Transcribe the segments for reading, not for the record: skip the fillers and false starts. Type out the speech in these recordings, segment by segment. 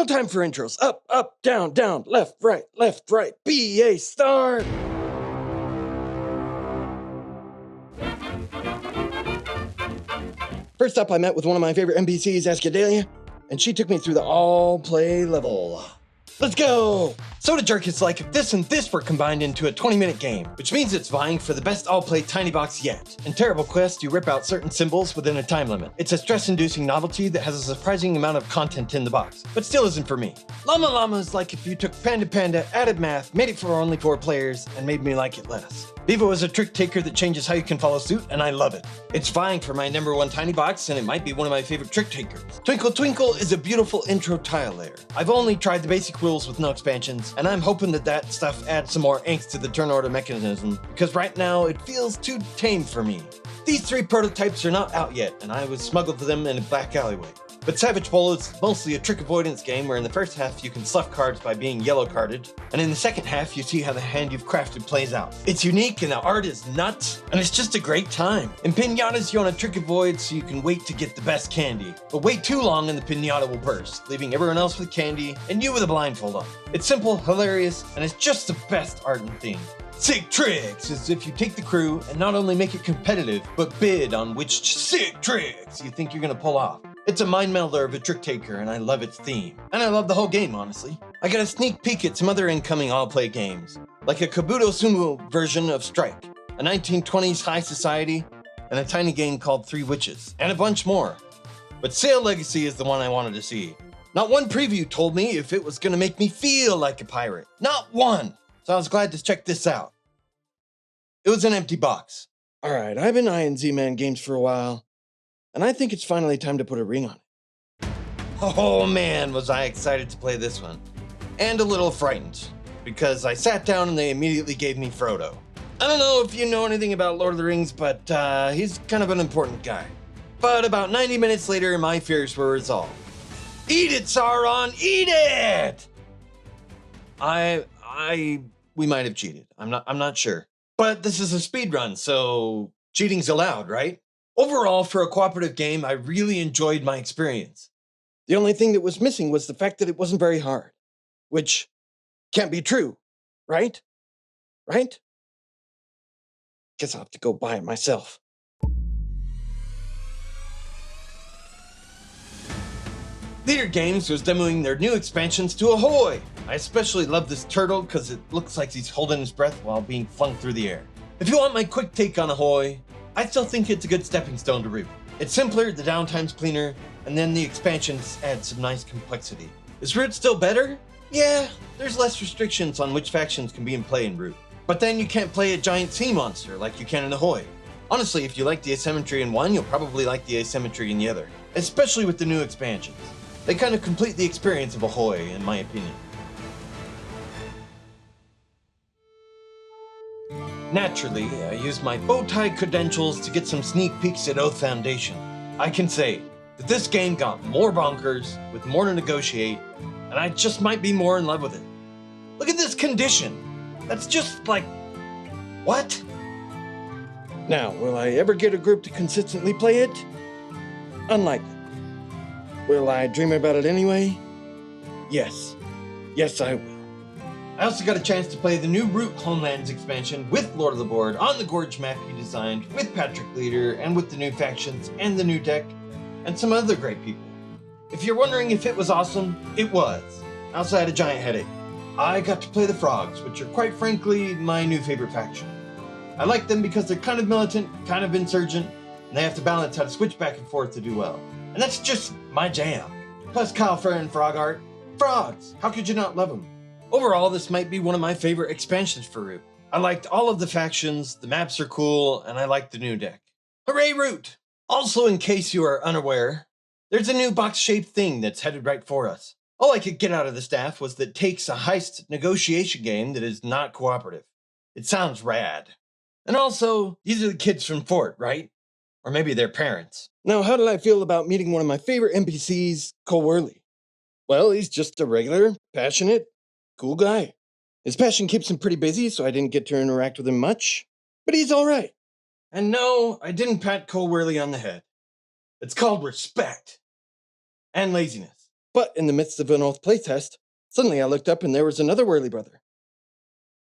Now time for intros. Up, up, down, down, left, right, BA start. First up, I met with one of my favorite NPCs, Ascadelia, and she took me through the Allplay level. Let's go! Soda Jerk is like if this and this were combined into a 20-minute game, which means it's vying for the best Allplay tiny box yet. In Terrible Quest, you rip out certain symbols within a time limit. It's a stress-inducing novelty that has a surprising amount of content in the box, but still isn't for me. Llama Llama is like if you took Panda Panda, added math, made it for only 4 players, and made me like it less. Vivo is a trick taker that changes how you can follow suit, and I love it. It's vying for my #1 tiny box, and it might be one of my favorite trick takers. Twinkle Twinkle is a beautiful intro tile layer. I've only tried the basic rules with no expansions, and I'm hoping that stuff adds some more angst to the turn order mechanism, because right now it feels too tame for me. These 3 prototypes are not out yet, and I was smuggled to them in a back alleyway. But Savage Bowl is mostly a trick avoidance game where in the first half you can slough cards by being yellow carded, and in the second half you see how the hand you've crafted plays out. It's unique and the art is nuts, and it's just a great time. In Pinatas you want to trick avoid so you can wait to get the best candy, but wait too long and the pinata will burst, leaving everyone else with candy and you with a blindfold on. It's simple, hilarious, and it's just the best art and theme. Sick Tricks is if you take the crew and not only make it competitive, but bid on which sick tricks you think you're gonna pull off. It's a mind melder of a trick taker, and I love its theme. And I love the whole game, honestly. I got a sneak peek at some other incoming Allplay games, like a Kabuto Sumo version of Strike, a 1920s high society, and a tiny game called 3 Witches, and a bunch more. But Sail Legacy is the one I wanted to see. Not one preview told me if it was gonna make me feel like a pirate. Not one! So I was glad to check this out. It was an empty box. Alright, I've been eyeing Z-Man games for a while, and I think it's finally time to put a ring on it. Oh man, was I excited to play this one. And a little frightened, because I sat down and they immediately gave me Frodo. I don't know if you know anything about Lord of the Rings, but he's kind of an important guy. But about 90 minutes later, my fears were resolved. Eat it, Sauron, eat it! We might have cheated. I'm not sure. But this is a speedrun, so cheating's allowed, right? Overall, for a cooperative game, I really enjoyed my experience. The only thing that was missing was the fact that it wasn't very hard. Which can't be true, right? Right? Guess I'll have to go buy it myself. Leader Games was demoing their new expansions to Ahoy! I especially love this turtle because it looks like he's holding his breath while being flung through the air. If you want my quick take on Ahoy, I still think it's a good stepping stone to Root. It's simpler, the downtime's cleaner, and then the expansions add some nice complexity. Is Root still better? Yeah, there's less restrictions on which factions can be in play in Root. But then you can't play a giant sea monster like you can in Ahoy. Honestly, if you like the asymmetry in one, you'll probably like the asymmetry in the other. Especially with the new expansions. They kind of complete the experience of Ahoy, in my opinion. Naturally, I used my bowtie credentials to get some sneak peeks at Oath Foundation. I can say that this game got more bonkers, with more to negotiate, and I just might be more in love with it. Look at this condition. That's just like, what? Now, will I ever get a group to consistently play it? Unlikely. Will I dream about it anyway? Yes. Yes, I will. I also got a chance to play the new Root Homelands expansion with Lord of the Board on the Gorge map he designed, with Patrick Leader, and with the new factions and the new deck, and some other great people. If you're wondering if it was awesome, it was. I also had a giant headache. I got to play the Frogs, which are quite frankly my new favorite faction. I like them because they're kind of militant, kind of insurgent, and they have to balance how to switch back and forth to do well. And that's just my jam. Plus Kyle Frere and Frog art. Frogs! How could you not love them? Overall, this might be one of my favorite expansions for Root. I liked all of the factions, the maps are cool, and I liked the new deck. Hooray, Root! Also, in case you are unaware, there's a new box-shaped thing that's headed right for us. All I could get out of the staff was that it takes a heist negotiation game that is not cooperative. It sounds rad. And also, these are the kids from Fort, right? Or maybe their parents. Now, how did I feel about meeting one of my favorite NPCs, Cole Wehrlegig? Well, he's just a regular, passionate, cool guy. His passion keeps him pretty busy, so I didn't get to interact with him much. But he's alright. And no, I didn't pat Cole Wehrlegig on the head. It's called respect. And laziness. But in the midst of an oath playtest, suddenly I looked up and there was another Whirly brother.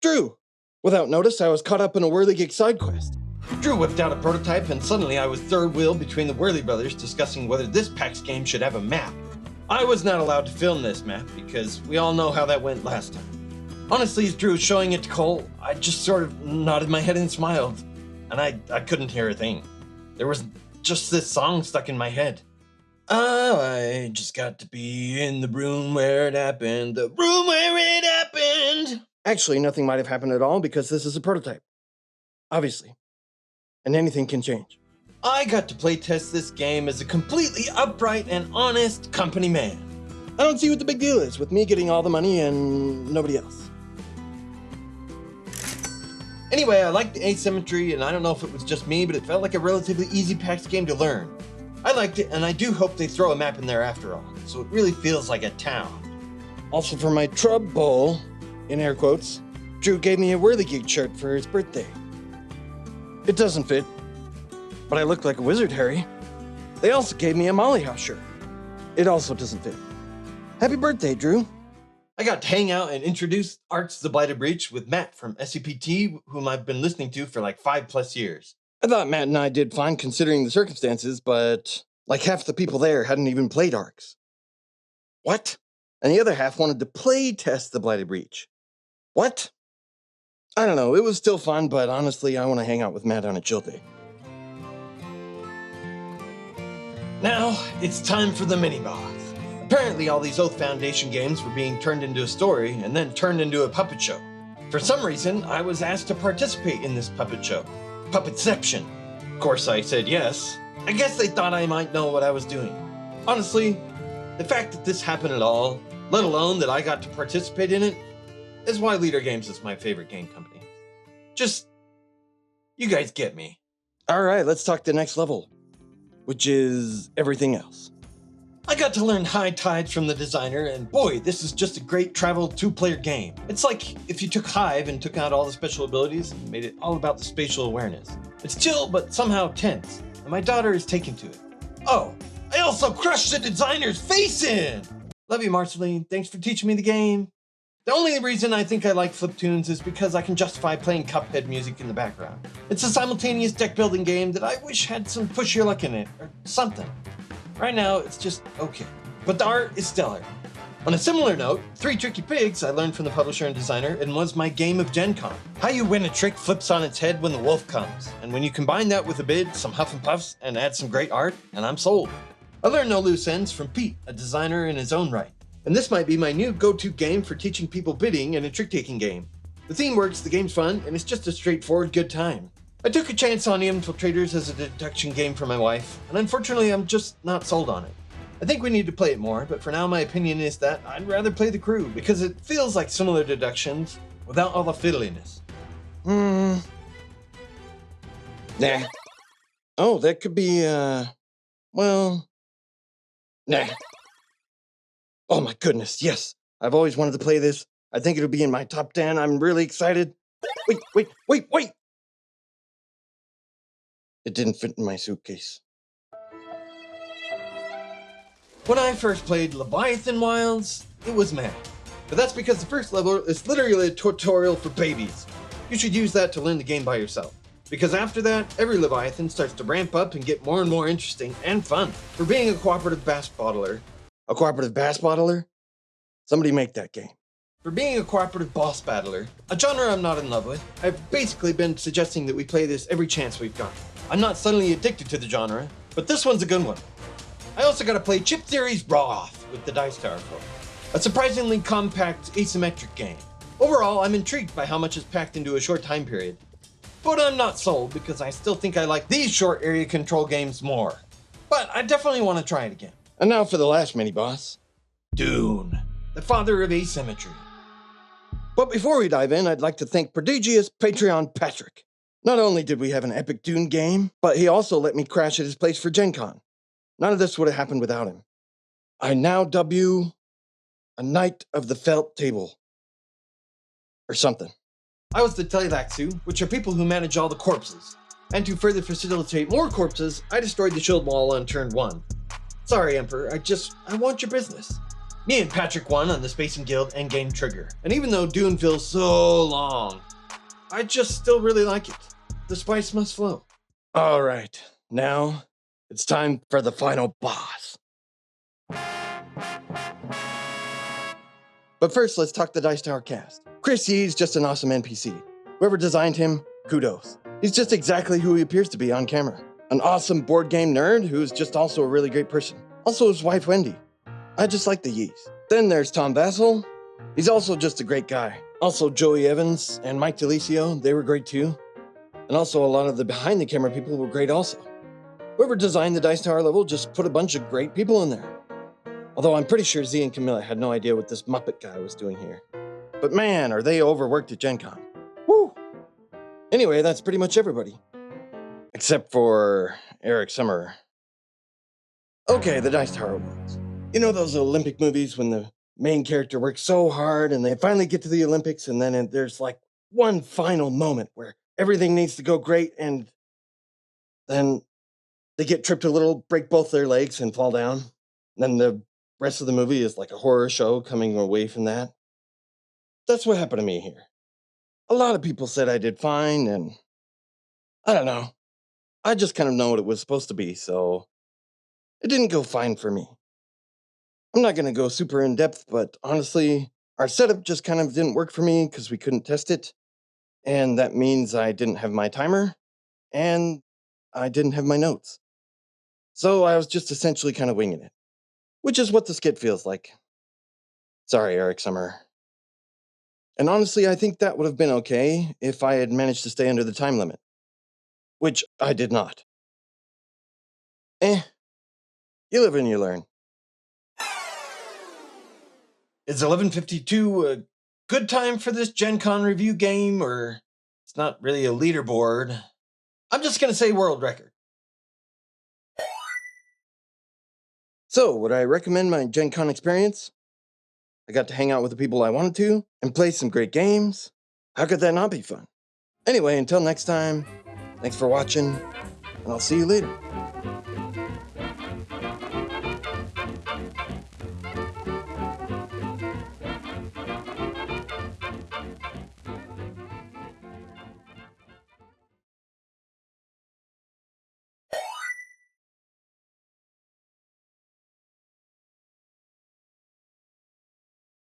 Drew! Without notice, I was caught up in a Wehrlegig side quest. Drew whipped out a prototype and suddenly I was third wheel between the Whirly brothers discussing whether this PAX game should have a map. I was not allowed to film this map because we all know how that went last time. Honestly, as Drew was showing it to Cole, I just sort of nodded my head and smiled. And I couldn't hear a thing. There was just this song stuck in my head. Oh, I just got to be in the room where it happened, the room where it happened. Actually, nothing might have happened at all because this is a prototype. Obviously. And anything can change. I got to play test this game as a completely upright and honest company man. I don't see what the big deal is with me getting all the money and nobody else. Anyway, I liked the asymmetry, and I don't know if it was just me, but it felt like a relatively easy PAX game to learn. I liked it, and I do hope they throw a map in there after all, so it really feels like a town. Also for my trouble, in air quotes, Drew gave me a Wehrlegig shirt for his birthday. It doesn't fit, but I look like a wizard, Harry. They also gave me a Molly House shirt. It also doesn't fit. Happy birthday, Drew. I got to hang out and introduce Arts the Blighted Breach with Matt from SCPT, whom I've been listening to for like 5+ years. I thought Matt and I did fine considering the circumstances, but like half the people there hadn't even played ARCs. What? And the other half wanted to play test the Blighted Breach. What? I don't know, it was still fun, but honestly, I want to hang out with Matt on a chill day. Now, it's time for the mini-boss. Apparently, all these Oath Foundation games were being turned into a story and then turned into a puppet show. For some reason, I was asked to participate in this puppet show. Puppetception. Of course, I said yes. I guess they thought I might know what I was doing. Honestly, the fact that this happened at all, let alone that I got to participate in it, is why Leader Games is my favorite game company. Just, you guys get me. All right, let's talk the next level, which is everything else. I got to learn High Tides from the designer, and boy, this is just a great travel 2-player game. It's like if you took Hive and took out all the special abilities and made it all about the spatial awareness. It's chill, but somehow tense, and my daughter is taken to it. Oh, I also crushed the designer's face in! Love you, Marceline. Thanks for teaching me the game. The only reason I think I like Fliptoons is because I can justify playing Cuphead music in the background. It's a simultaneous deck-building game that I wish had some push your luck in it, or something. Right now, it's just okay. But the art is stellar. On a similar note, 3 Tricky Pigs I learned from the publisher and designer and was my game of GenCon. How you win a trick flips on its head when the wolf comes. And when you combine that with a bid, some Huff and Puffs, and add some great art, and I'm sold. I learned No Loose Ends from Pete, a designer in his own right. And this might be my new go-to game for teaching people bidding in a trick-taking game. The theme works, the game's fun, and it's just a straightforward good time. I took a chance on the Infiltrators as a deduction game for my wife, and unfortunately I'm just not sold on it. I think we need to play it more, but for now my opinion is that I'd rather play the Crew, because it feels like similar deductions, without all the fiddliness. Nah. Oh, that could be, well... Nah. Oh my goodness, yes! I've always wanted to play this. I think it'll be in my top 10. I'm really excited. Wait! It didn't fit in my suitcase. When I first played Leviathan Wilds, it was mad. But that's because the first level is literally a tutorial for babies. You should use that to learn the game by yourself. Because after that, every Leviathan starts to ramp up and get more and more interesting and fun. For being a cooperative bass bottler. A cooperative bass bottler? Somebody make that game. For being a cooperative boss battler, a genre I'm not in love with, I've basically been suggesting that we play this every chance we've got. I'm not suddenly addicted to the genre, but this one's a good one. I also got to play Chip Theory's Wrath with the Dice Tower folk, a surprisingly compact asymmetric game. Overall, I'm intrigued by how much is packed into a short time period. But I'm not sold because I still think I like these short area control games more. But I definitely want to try it again. And now for the last mini-boss. DUNE, the father of asymmetry. But before we dive in, I'd like to thank prodigious Patreon Patrick. Not only did we have an epic DUNE game, but he also let me crash at his place for GenCon. None of this would have happened without him. I now dub you a Knight of the Felt Table. Or something. I was the Televaxu, which are people who manage all the corpses. And to further facilitate more corpses, I destroyed the shield wall on turn 1. Sorry, Emperor, I want your business. Me and Patrick won on the Spacing Guild Endgame Trigger. And even though Dune feels so long, I just still really like it. The spice must flow. All right, now it's time for the final boss. But first, let's talk the Dice Tower cast. Chris Yee's just an awesome NPC. Whoever designed him, kudos. He's just exactly who he appears to be on camera. An awesome board game nerd who's just also a really great person. Also his wife, Wendy. I just like the Yees. Then there's Tom Vassell. He's also just a great guy. Also Joey Evans and Mike DeLisio, they were great too. And also a lot of the behind the camera people were great also. Whoever designed the Dice Tower level just put a bunch of great people in there. Although I'm pretty sure Z and Camilla had no idea what this Muppet guy was doing here. But man, are they overworked at GenCon. Woo! Anyway, that's pretty much everybody. Except for Eric Summerer. Okay, the Dice Tower Awards. You know those Olympic movies when the main character works so hard and they finally get to the Olympics and then there's like one final moment where everything needs to go great and then they get tripped a little, break both their legs and fall down. And then the rest of the movie is like a horror show coming away from that. That's what happened to me here. A lot of people said I did fine and I don't know. I just kind of know what it was supposed to be, so it didn't go fine for me. I'm not going to go super in depth, but honestly, our setup just kind of didn't work for me because we couldn't test it. And that means I didn't have my timer and I didn't have my notes. So I was just essentially kind of winging it, which is what the skit feels like. Sorry, Eric Summer. And honestly, I think that would have been okay if I had managed to stay under the time limit, which I did not. You live and you learn. Is 11:52 a good time for this Gen Con review game, or it's not really a leaderboard? I'm just going to say world record. So, would I recommend my Gen Con experience? I got to hang out with the people I wanted to and play some great games. How could that not be fun? Anyway, until next time, thanks for watching, and I'll see you later.